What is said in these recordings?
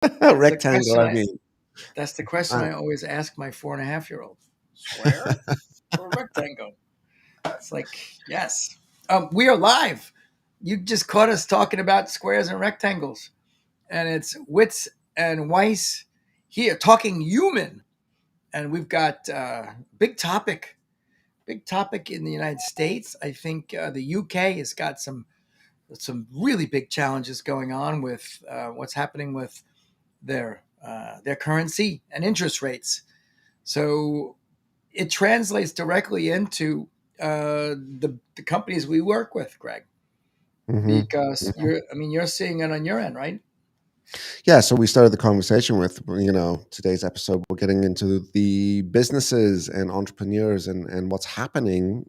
That's the Rectangle, question I I mean. that's the question Uh, I always ask my 4.5-year-old. Square or rectangle? It's like, yes. We are live. You just caught us talking about squares and rectangles. And it's Witz and Weiss here talking human. And we've got big topic, big topic in the United States. I think the UK has got some really big challenges going on with what's happening with their currency and interest rates. So it translates directly into the companies we work with, Greg, mhm. because you're seeing it on your end, right? Yeah, so we started the conversation with, today's episode. We're getting into the businesses and entrepreneurs and what's happening,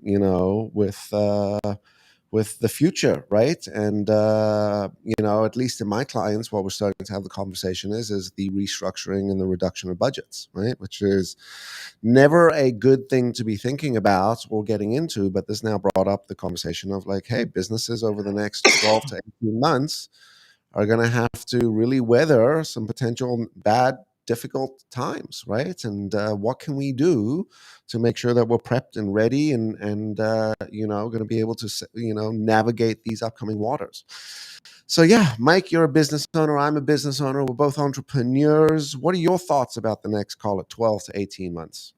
with the future, right? And at least in my clients, what we're starting to have the conversation is the restructuring and the reduction of budgets, right? Which is never a good thing to be thinking about or getting into, but this now brought up the conversation of like, hey, businesses over the next 12 to 18 months are going to have to really weather some potential bad, difficult times, right? And what can we do to make sure that we're prepped and ready and going to be able to navigate these upcoming waters? So yeah, Mike, you're a business owner. I'm a business owner. We're both entrepreneurs. What are your thoughts about the next, call it 12 to 18 months?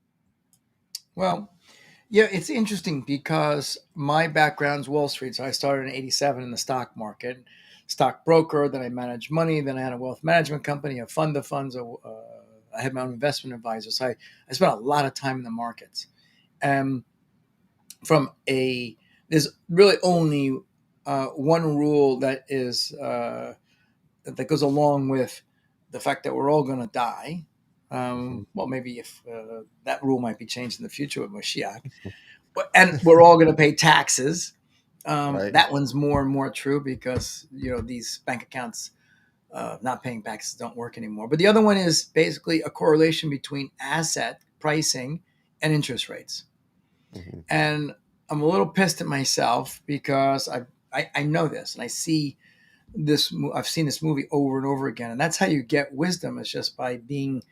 Well, yeah, it's interesting because my background's Wall Street. So I started in '87 in the stock market, stockbroker. Then I managed money. Then I had a wealth management company, a fund of funds. I had my own investment advisor. So I spent a lot of time in the markets. Um, from a there's really only one rule that goes along with the fact that we're all going to die. Mhm. Well, maybe if that rule might be changed in the future with Mashiach, and we're all going to pay taxes. Right. That one's more and more true because these bank accounts not paying taxes don't work anymore. But the other one is basically a correlation between asset pricing and interest rates. Mhm. And I'm a little pissed at myself because I know this and I see this. I've seen this movie over and over again, and that's how you get wisdom. Is just by being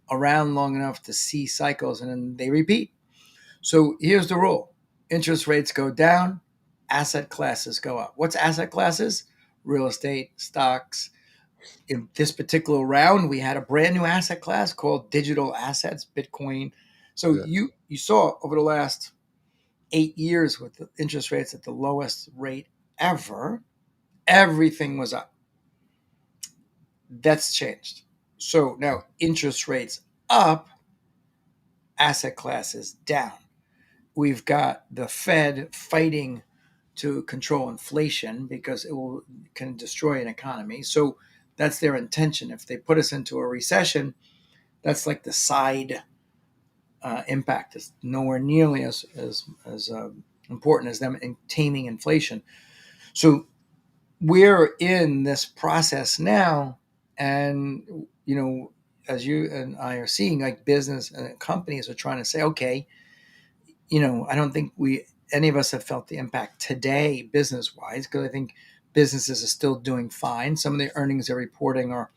around long enough to see cycles, and then they repeat. So here's the rule: interest rates go down, asset classes go up. What's asset classes? Real estate, stocks. In this particular round, we had a brand new asset class called digital assets, Bitcoin. So Yeah. you saw over the last 8 years with the interest rates at the lowest rate ever, everything was up. That's changed. So now interest rates up, asset classes down. We've got the Fed fighting to control inflation because can destroy an economy. So that's their intention. If they put us into a recession, that's like the side impact. It's nowhere nearly as important as them in taming inflation. So we're in this process now, and as you and I are seeing, like business and companies are trying to say, okay, I don't think we any of us have felt the impact today business wise, because I think businesses are still doing fine. Some of the earnings they're reporting are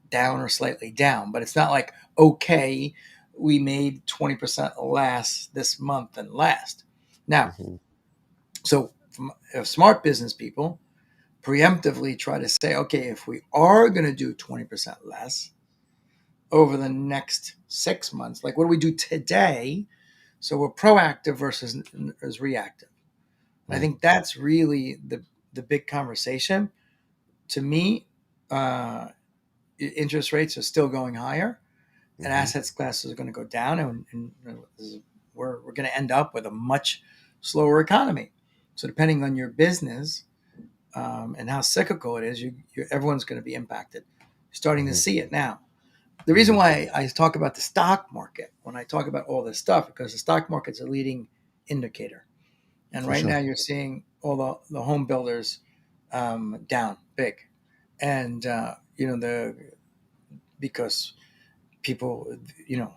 down or slightly down, but it's not like, okay, we made 20% less this month than last. Now, Mhm. so from smart business people preemptively try to say, okay, if we are going to do 20% less over the next 6 months, like what do we do today? So we're proactive versus reactive. I Mhm. think that's really the big conversation. To me, uh, interest rates are still going higher, and Mhm. assets classes are going to go down, and we're going to end up with a much slower economy. So depending on your business and how cyclical it is, everyone's going to be impacted. You're starting to Mhm. see it now. The reason Mhm. why I talk about the stock market when I talk about all this stuff, because the stock market's a leading indicator. And For right now sure. you're seeing all the home builders down big. And, because people,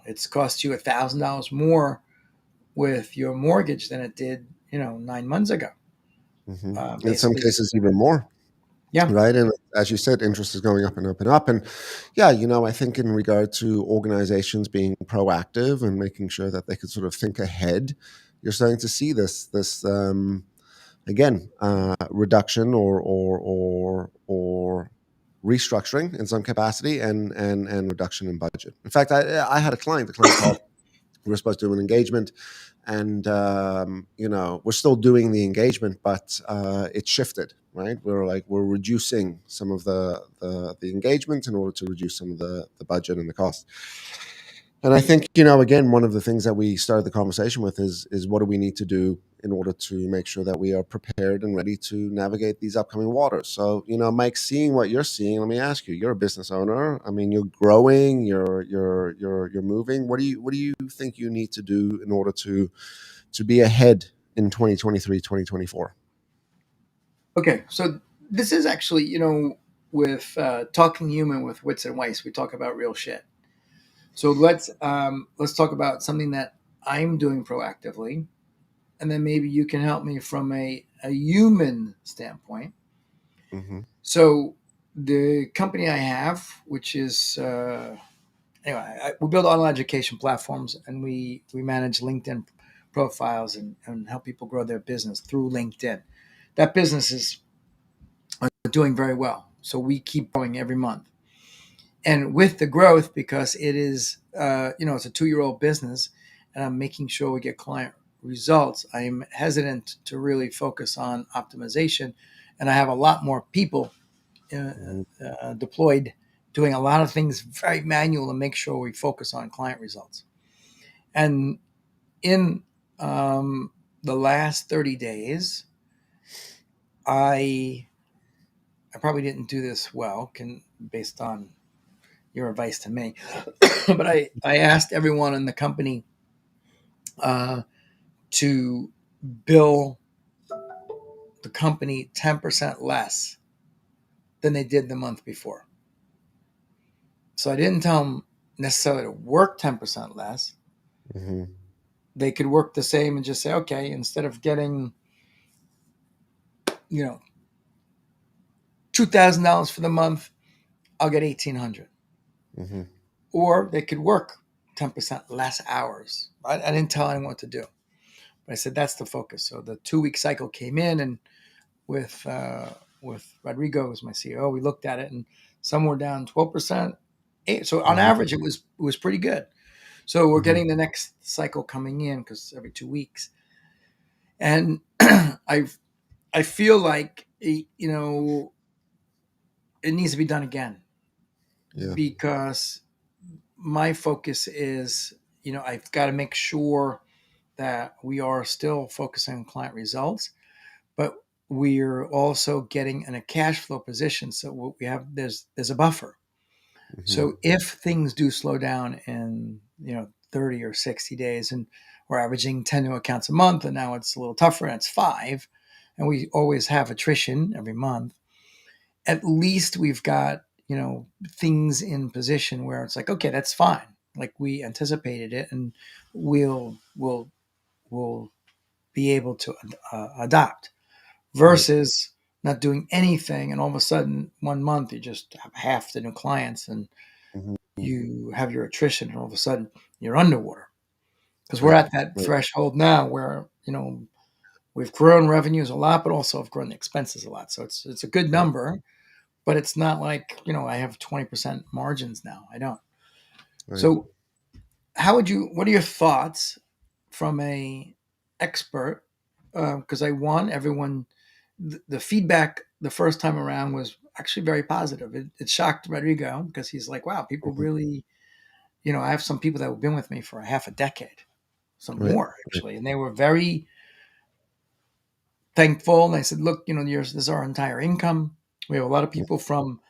it's cost you $1,000 more with your mortgage than it did, 9 months ago. Mhm. In some Basically, cases, even more. Yeah. right? And as you said, interest is going up and up and up. And yeah, I think in regard to organizations being proactive and making sure that they could sort of think ahead, you're starting to see this again, reduction or restructuring in some capacity, and reduction in budget. In fact, I had a client. The client called. We were supposed to do an engagement, and we're still doing the engagement, but it shifted. Right, we're reducing some of the engagement in order to reduce some of the budget and the cost. And I think, again, one of the things that we started the conversation with is what do we need to do in order to make sure that we are prepared and ready to navigate these upcoming waters. So, Mike, seeing what you're seeing, let me ask you: you're a business owner. I mean, you're growing, you're moving. What do you think you need to do in order to be ahead in 2023, 2024? Okay. So this is actually, with Talking Human with Witz and Weiss, we talk about real shit. So let's talk about something that I'm doing proactively, and then maybe you can help me from a human standpoint. Mm-hmm. So the company I have, which is anyway, we build online education platforms, and we manage LinkedIn profiles and help people grow their business through LinkedIn. That business is doing very well, so we keep growing every month. And with the growth, because it is it's a 2-year old business, and I'm making sure we get client results, I'm hesitant to really focus on optimization, and I have a lot more people uh, Mm-hmm. deployed doing a lot of things very manual to make sure we focus on client results. And in the last 30 days, I I probably didn't do this well, based on your advice to me, but I asked everyone in the company uh, to bill the company 10% less than they did the month before. So I didn't tell them necessarily to work 10% less. Mm-hmm. They could work the same and just say, okay, instead of getting, you know, $2,000 for the month, I'll get 1,800. Mm-hmm. Or they could work 10% less hours. I didn't tell anyone what to do, but I said that's the focus. So the 2-week cycle came in, and with Rodrigo, who's my CEO, we looked at it, and some were down 12%. So on Mm-hmm. average, it was pretty good. So we're Mm-hmm. getting the next cycle coming in because every 2 weeks, and I feel like it needs to be done again, Yeah. because my focus is, I've got to make sure that we are still focusing on client results, but we're also getting in a cash flow position. So what we have, there's a buffer. Mm-hmm. So if things do slow down in 30 or 60 days, and we're averaging 10 new accounts a month, and now it's a little tougher and it's 5, and we always have attrition every month, at least we've got things in position where it's like, okay, that's fine, like we anticipated it, and we'll be able to adopt, Right. versus not doing anything, and all of a sudden 1 month you just have half the new clients, and Mm-hmm. you have your attrition, and all of a sudden you're underwater, because we're Right. at that Right. threshold now where we've grown revenues a lot, but also have grown the expenses a lot, so it's a good Right. number. But it's not like I have 20% margins now. I don't. Right. So what are your thoughts from a expert? Because I want everyone, the feedback the first time around was actually very positive. It shocked Rodrigo, because he's like, wow, people Mm-hmm. really, I have some people that have been with me for a half a decade, some Right. more actually, and they were very thankful. And I said, look, this is our entire income. We have a lot of people from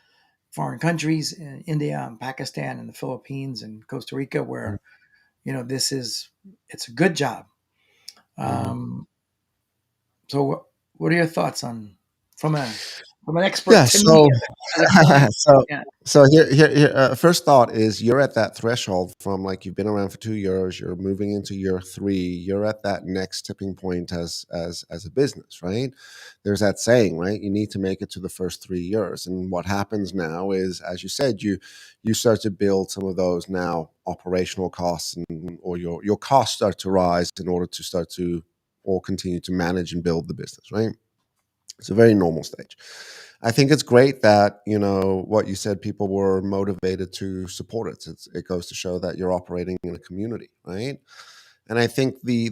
foreign countries, in India and Pakistan and the Philippines and Costa Rica, where it's a good job. Mm-hmm. Um, so what are your thoughts on from a from an expert Yeah. to me So, as a client. so, Yeah. here, first thought is you're at that threshold from like you've been around for 2 years, you're moving into year three, you're at that next tipping point as a business, right? There's that saying, right? You need to make it to the first 3 years, and what happens now is, as you said, you start to build some of those now operational costs, or your costs start to rise in order to start to or continue to manage and build the business, right? It's a very normal stage. I think it's great that what you said. People were motivated to support it. It goes to show that you're operating in a community, right? And I think the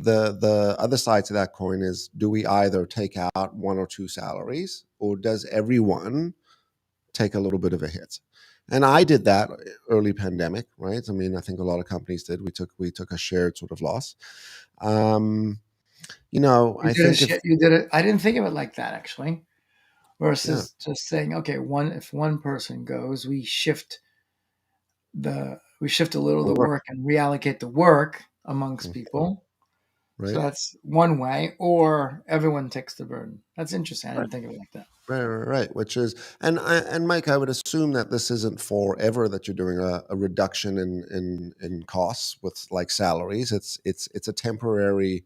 other side to that coin is: do we either take out one or two salaries, or does everyone take a little bit of a hit? And I did that early pandemic, right? I mean, I think a lot of companies did. We took a shared sort of loss. Um, You I did a think if shit. You did it. I didn't think of it like that actually. yeah, Versus just saying, okay, if one person goes, we shift a little of it'll the work, work and reallocate the work amongst people. So right? that's one way, or everyone takes the burden. That's interesting. I Right. didn't think of it like that. Right. Which is, and Mike, I would assume that this isn't forever that you're doing a reduction in costs with like salaries. It's a temporary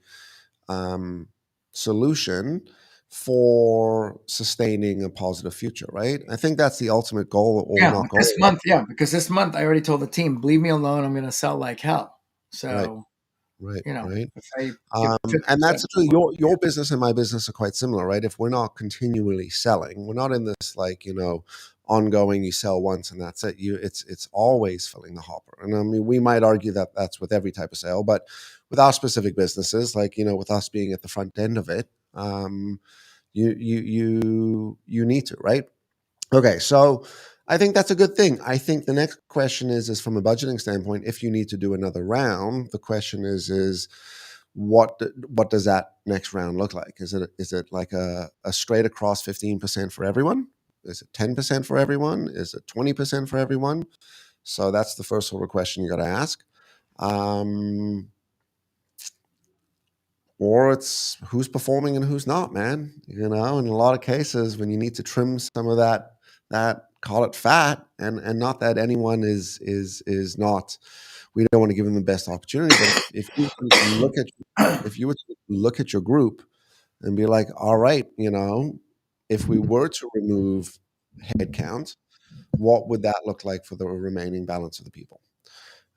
um, solution for sustaining a positive future, right? I think that's the ultimate goal, or Yeah, not but this goal, month, yeah, because this month I already told the team, leave me alone. I'm going to sell like hell. right? So Right, you know, right. if I give And 50% that's true. more, Your business and my business are quite similar, right? If we're not continually selling, we're not in this like ongoing. You sell once and that's it. It's always filling the hopper. And I mean, we might argue that that's with every type of sale, but with our specific businesses, like with us being at the front end of it, you need to, right? Okay, so I think that's a good thing. I think the next question is from a budgeting standpoint, if you need to do another round, the question is what does that next round look like? Is it like a straight across 15% for everyone? Is it 10% for everyone? Is it 20% for everyone? So that's the first sort of question you got to ask. Um, or it's who's performing and who's not, man. In a lot of cases, when you need to trim some of that call it fat, and not that anyone is not. We don't want to give them the best opportunity, but if you look at if you were to look at your group and be like, all right, if we were to remove headcount, what would that look like for the remaining balance of the people?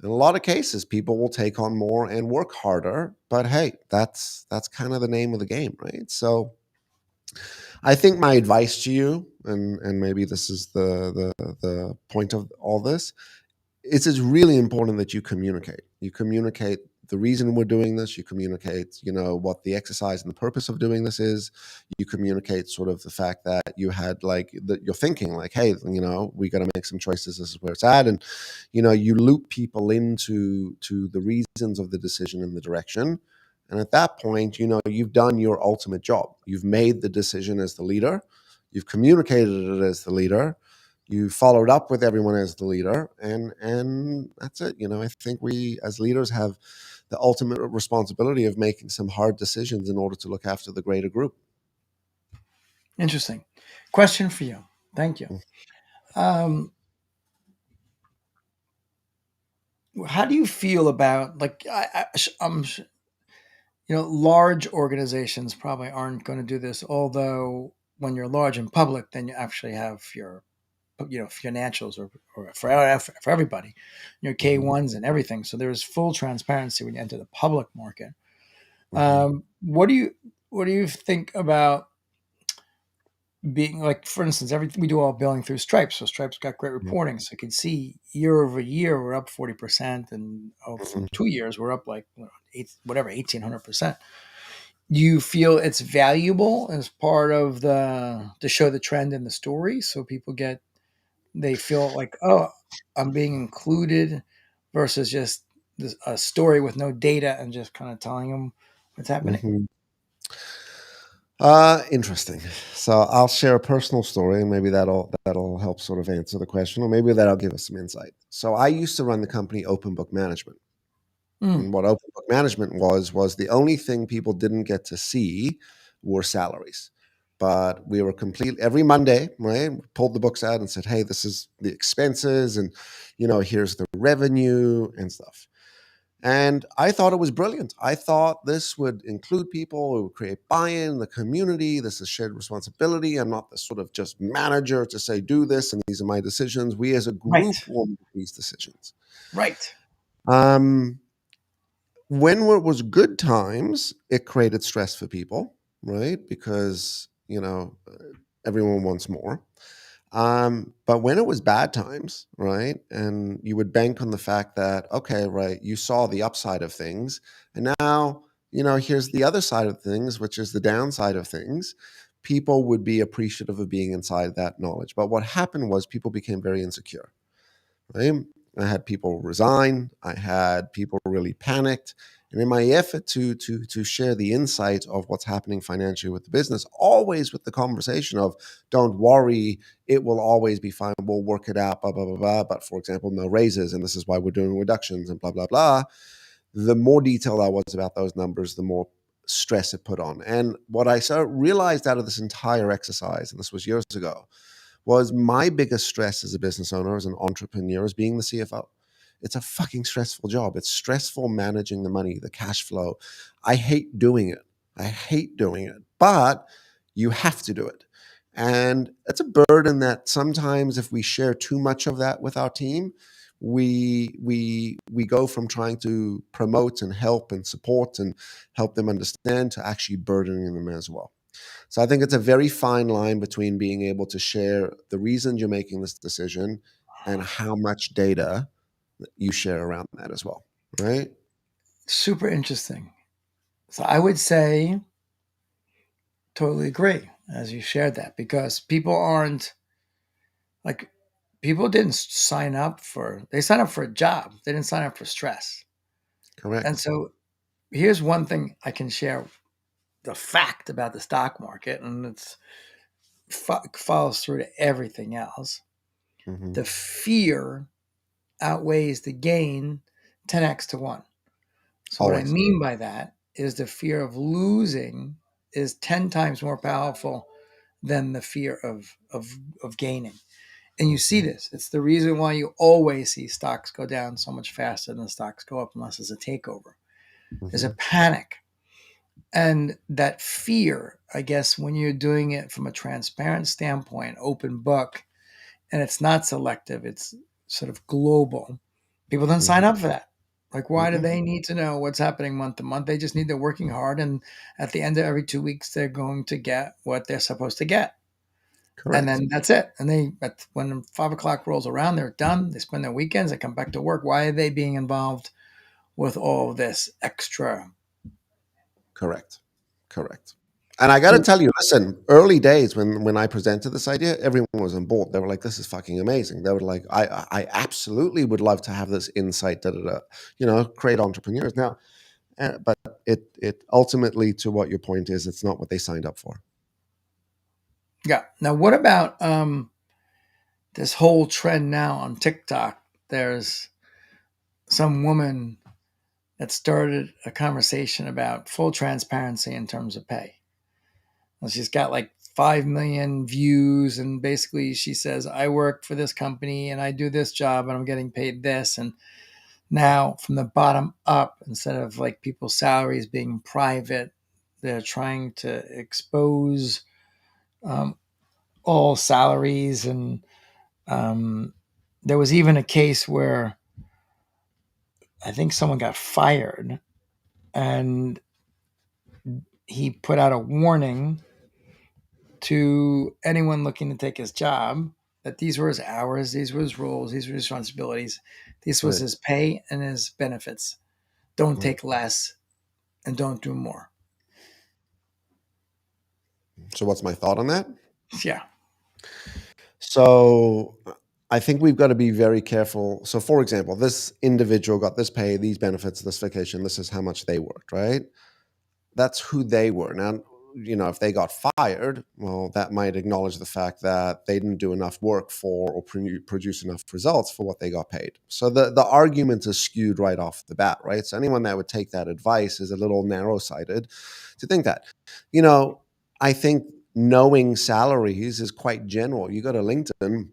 In a lot of cases, people will take on more and work harder, but hey, that's kind of the name of the game, right? So I think my advice to you, and maybe this is the point of all this, it's really important that you communicate. You communicate the reason we're doing this. You communicate, what the exercise and the purpose of doing this is. You communicate sort of the fact that you had like that you're thinking like, hey, we got to make some choices. This is where it's at, and you loop people into the reasons of the decision and the direction. And at that point, you've done your ultimate job. You've made the decision as the leader. You've communicated it as the leader. You followed up with everyone as the leader, and that's it. I think we as leaders have the ultimate responsibility of making some hard decisions in order to look after the greater group. interesting. Question for you. Thank you. Um, how do you feel about like large organizations probably aren't going to do this, although when you're large and public, then you actually have your financials or for everybody, your Mm-hmm, K1s and everything. So there's full transparency when you enter the public market. mm-hmm, What do you think about being like, for instance, everything we do all billing through Stripes. So Stripes got great reporting. So you can see year over year, we're up 40%. And mm-hmm. from 2 years, we're up like 1,800%. Do you feel it's valuable as part of to show the trend in the story? So they feel like, oh, I'm being included versus just a story with no data and just kind of telling them what's happening. Mm-hmm. Interesting. So I'll share a personal story, and maybe that'll help sort of answer the question, or maybe that'll give us some insight. So I used to run the company Open Book Management. Mm, And what open book management was the only thing people didn't get to see were salaries. but we were complete every Monday, right? Pulled the books out and said, hey, this is the expenses, and here's the revenue and stuff. And I thought it was brilliant. I thought this would include people, it would create buy-in in the community. This is shared responsibility. I'm not the sort of just manager to say, do this, and these are my decisions. We as a Right. group will make these decisions. Right. Um, when it was good times, it created stress for people, right? Because, everyone wants more. But when it was bad times, right, and you would bank on the fact that, okay, right, you saw the upside of things, and now, here's the other side of things, which is the downside of things, people would be appreciative of being inside that knowledge. But what happened was people became very insecure, right? I had people resign. I had people really panicked. And in my effort to share the insight of what's happening financially with the business, always with the conversation of don't worry, it will always be fine. We'll work it out, blah, blah, blah, blah. But for example, no raises, and this is why we're doing reductions and blah, blah, blah. The more detailed I was about those numbers, the more stress it put on. And what I realized out of this entire exercise, and this was years ago, was my biggest stress as a business owner, as an entrepreneur, is being the CFO. It's a fucking stressful job. It's stressful managing the money, the cash flow. I hate doing it. I hate doing it, but you have to do it. And it's a burden that sometimes if we share too much of that with our team, we go from trying to promote and help and support and help them understand to actually burdening them as well. So I think it's a very fine line between being able to share the reason you're making this decision and how much data you share around that as well, right? Super interesting. So I would say totally agree as you shared that because people aren't like people didn't sign up for they signed up for a job. They didn't sign up for stress. And Correct. so here's one thing I can share the fact about the stock market, and it's follows through to everything else. Hmm. The fear outweighs the gain 10x to 1. So what I Always. mean by that is the fear of losing is 10 times more powerful than the fear of gaining. And you see Hmm. this. It's the reason why you always see stocks go down so much faster than stocks go up unless it's a takeover. There's a Hmm. panic. And that fear, I guess, when you're doing it from a transparent standpoint, open book, and it's not selective, it's sort of global. People don't sign Hmm. up for that. Like, why do Hmm. they need to know what's happening month to month? They just need they're working hard, and at the end of every 2 weeks, they're going to get what they're supposed to get, and Correct. then that's it. And when 5 o'clock rolls around, they're done. They spend their weekends. They come back to work. Why are they being involved with all of this extra? Correct. Correct. And I got to So tell you, listen, early days when I presented this idea, everyone was on board. They were like, "This is fucking amazing." They were like, "I absolutely would love to have this insight." Da, da, da. Create entrepreneurs now. But it ultimately, to what your point is, it's not what they signed up for. yeah. Now, what about this whole trend now on TikTok? There's some woman that started a conversation about full transparency in terms of pay. And she's got like 5 million views. And basically, she says, I work for this company and I do this job and I'm getting paid this. And now, from the bottom up, instead of like people's salaries being private, they're trying to expose um, all salaries. And um, there was even a case where I think someone got fired and he put out a warning to anyone looking to take his job that these were his hours, these were his roles, these were his responsibilities, this was Right. his pay and his benefits. Don't Right. take less and don't do more. So, what's my thought on that? Yeah. So, I think we've got to be very careful. So, for example, this individual got this pay, these benefits, this vacation. This is how much they worked, right? That's who they were. Now, if they got fired, well, that might acknowledge the fact that they didn't do enough work for or produce enough results for what they got paid. So the argument is skewed right off the bat, right? So anyone that would take that advice is a little narrow sighted to think that. You know, I think knowing salaries is quite general. You go to LinkedIn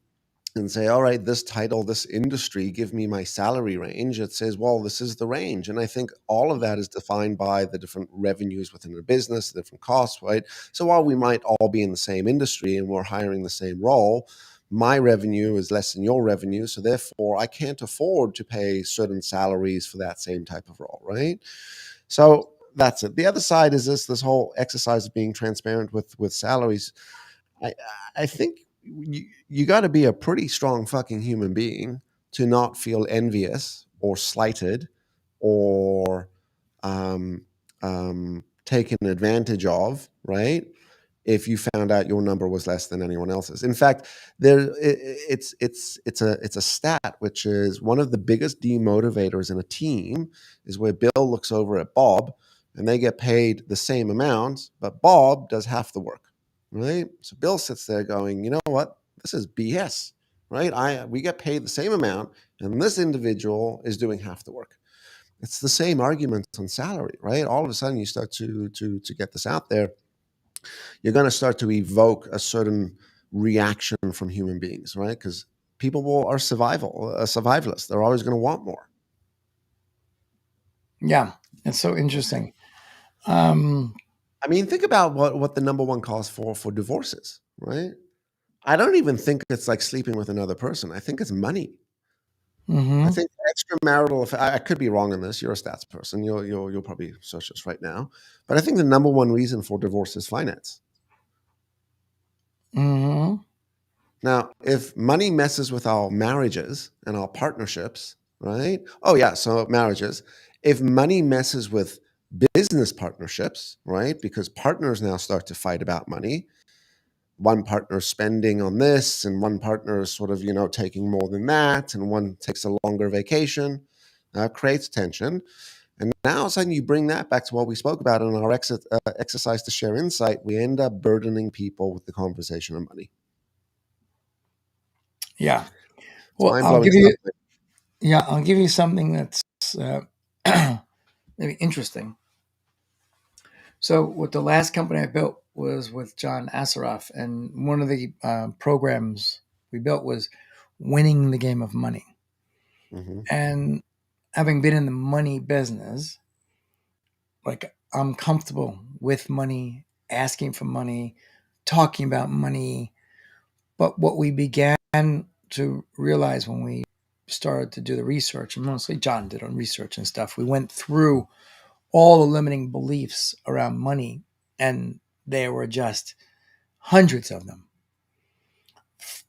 and say, all right, this title, this industry, give me my salary range. It says, well, this is the range. And I think all of that is defined by the different revenues within a business, the different costs, right? So while we might all be in the same industry and we're hiring the same role, my revenue is less than your revenue. So therefore, I can't afford to pay certain salaries for that same type of role, right? So that's it. The other side is this whole exercise of being transparent with salaries. I I think you got to be a pretty strong fucking human being to not feel envious or slighted or um, taken advantage of, right? If you found out your number was less than anyone else's. In fact, it's a stat which is one of the biggest demotivators in a team is where Bill looks over at Bob and they get paid the same amount, but Bob does half the work, right? So Bill sits there going, you know what? This is BS, right? We get paid the same amount, and this individual is doing half the work. It's the same argument on salary, right? All of a sudden, you start to get this out there. You're going to start to evoke a certain reaction from human beings, right? Because people are survivalists. They're always going to want more. Yeah, it's so interesting. Um, I mean, think about what the number one cause for divorces, right? I don't even think it's like sleeping with another person. I think it's money. I mhm, think extramarital. I could be wrong on this. You're a stats person. You'll probably search this right now. But I think the number one reason for divorce is finance. mhm. Now, if money messes with our marriages and our partnerships, right? Oh yeah, so marriages. If money messes with business partnerships, right? Because partners now start to fight about money, one partner spending on this and one partner is sort of taking more than that and one takes a longer vacation, creates tension. And now all of a sudden you bring that back to what we spoke about in our exercise to share insight. We end up burdening people with the conversation of money. Yeah. It's Well, mind-blowing stuff. I'll give you something that's uh, maybe interesting. So, what the last company I built was with John Asseroff, and one of the programs we built was winning the game of money. Hmm. And having been in the money business, like I'm comfortable with money, asking for money, talking about money. But what we began to realize when we started to do the research, and mostly John did on research and stuff, we went through all the limiting beliefs around money, and there were just hundreds of them.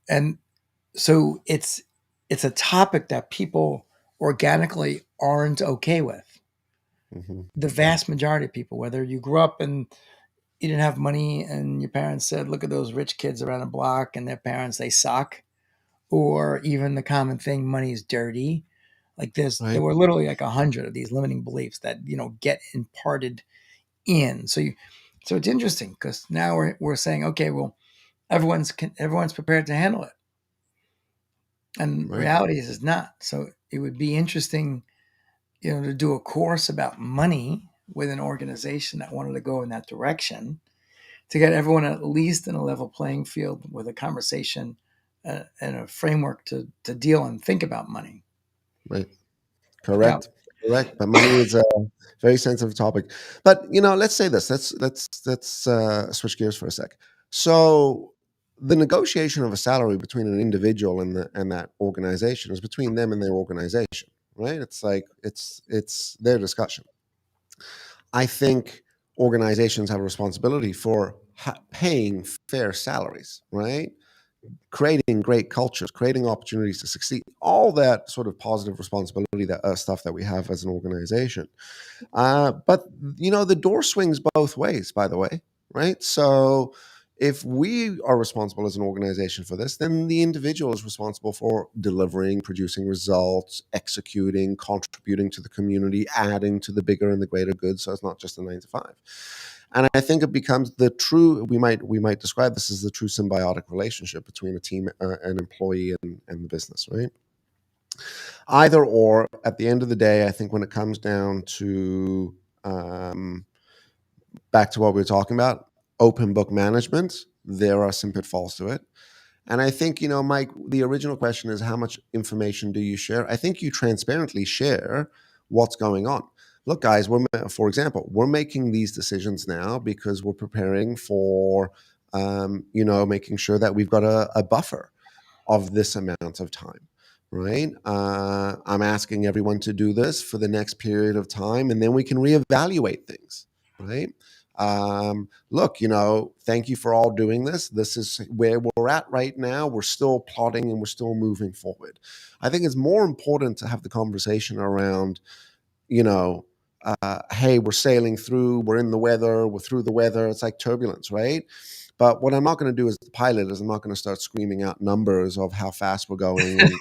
And so it's a topic that people organically aren't okay with. Hmm. The vast majority of people, whether you grew up and you didn't have money and your parents said, look at those rich kids around the block and their parents, they suck, or even the common thing, money is dirty. Like there Right. were literally like 100 of these limiting beliefs that get imparted in. So it's interesting because now we're saying, okay, well, everyone's prepared to handle it, and Right. reality is not. So it would be interesting, to do a course about money with an organization that wanted to go in that direction to get everyone at least in a level playing field with a conversation and a framework to deal and think about money. Right. Yeah. Correct. Correct. But money is a very sensitive topic. But let's say this. Let's switch gears for a sec. So the negotiation of a salary between an individual and that organization is between them and their organization, right? It's like it's their discussion. I think organizations have a responsibility for paying fair salaries, right? Creating great cultures, creating opportunities to succeed, all that sort of positive responsibility that stuff that we have as an organization. But the door swings both ways, by the way, right? So if we are responsible as an organization for this, then the individual is responsible for delivering, producing results, executing, contributing to the community, adding to the bigger and the greater good. So it's not just a 9 to 5. And I think it becomes the true. We might describe this as the true symbiotic relationship between a team, an employee, and the business, right? Either or. At the end of the day, I think when it comes down to um, back to what we were talking about, open book management, there are some pitfalls to it. And I think, Mike, the original question is how much information do you share? I think you transparently share what's going on. Look, guys, for example, we're making these decisions now because we're preparing for, making sure that we've got a buffer of this amount of time, right? I'm asking everyone to do this for the next period of time, and then we can reevaluate things, right? Look, thank you for all doing this. This is where we're at right now. We're still plotting and we're still moving forward. I think it's more important to have the conversation around, hey, we're sailing through, we're in the weather, we're through the weather. It's like turbulence, right? But what I'm not going to do as the pilot is I'm not going to start screaming out numbers of how fast we're going. And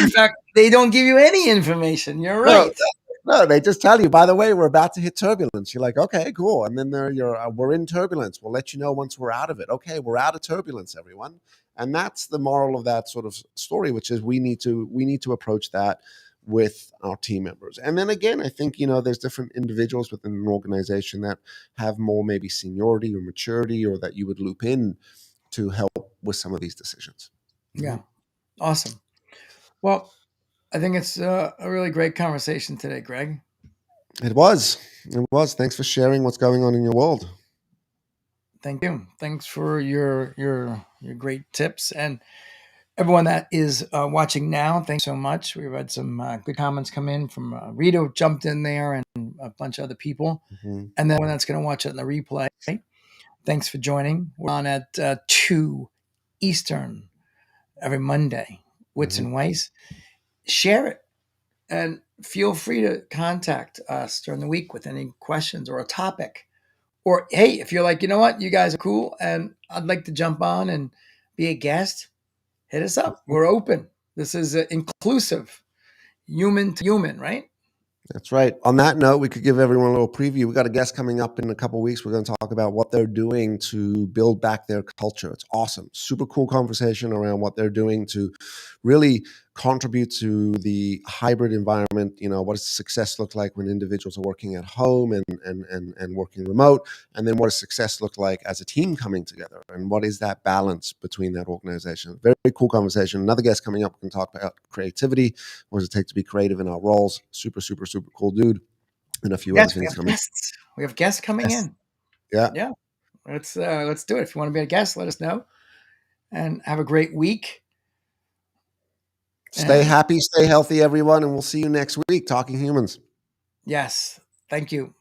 In fact, they don't give you any information. You're no, right. no, they just tell you, by the way, we're about to hit turbulence. You're like, okay, cool. And then we're in turbulence. We'll let you know once we're out of it. Okay, we're out of turbulence, everyone. And that's the moral of that sort of story, which is we need to approach that with our team members. And then again, I think, there's different individuals within an organization that have more maybe seniority or maturity, or that you would loop in to help with some of these decisions. Yeah. Awesome. Well, I think it's a really great conversation today, Greg. It was. It was. Thanks for sharing what's going on in your world. Thank you. Thanks for your great tips, and everyone that is watching now. Thanks so much. We've had some good comments come in from Rito jumped in there, and a bunch of other people, and then one that's going to watch it in the replay. Thanks for joining. We're on at 2 Eastern every Monday. Witz and Weiss. Share it, and feel free to contact us during the week with any questions or a topic. Or, hey, if you're like, you know what, you guys are cool and I'd like to jump on and be a guest, hit us up. We're open. This is inclusive, human to human, right? That's right. On that note, we could give everyone a little preview. We got a guest coming up in a couple of weeks. We're going to talk about what they're doing to build back their culture. It's awesome. Super cool conversation around what they're doing to really contribute to the hybrid environment. What does success look like when individuals are working at home and working remote? And then what does success look like as a team coming together? And what is that balance between that organization? Very, very cool conversation. Another guest coming up, we can talk about creativity. What does it take to be creative in our roles? Super, super, super cool dude. And a few other things coming. We have guests coming in. Yeah. Let's do it. If you want to be a guest, let us know. And have a great week. Stay happy, stay healthy, everyone, and we'll see you next week, Talking Humans. Yes. Thank you.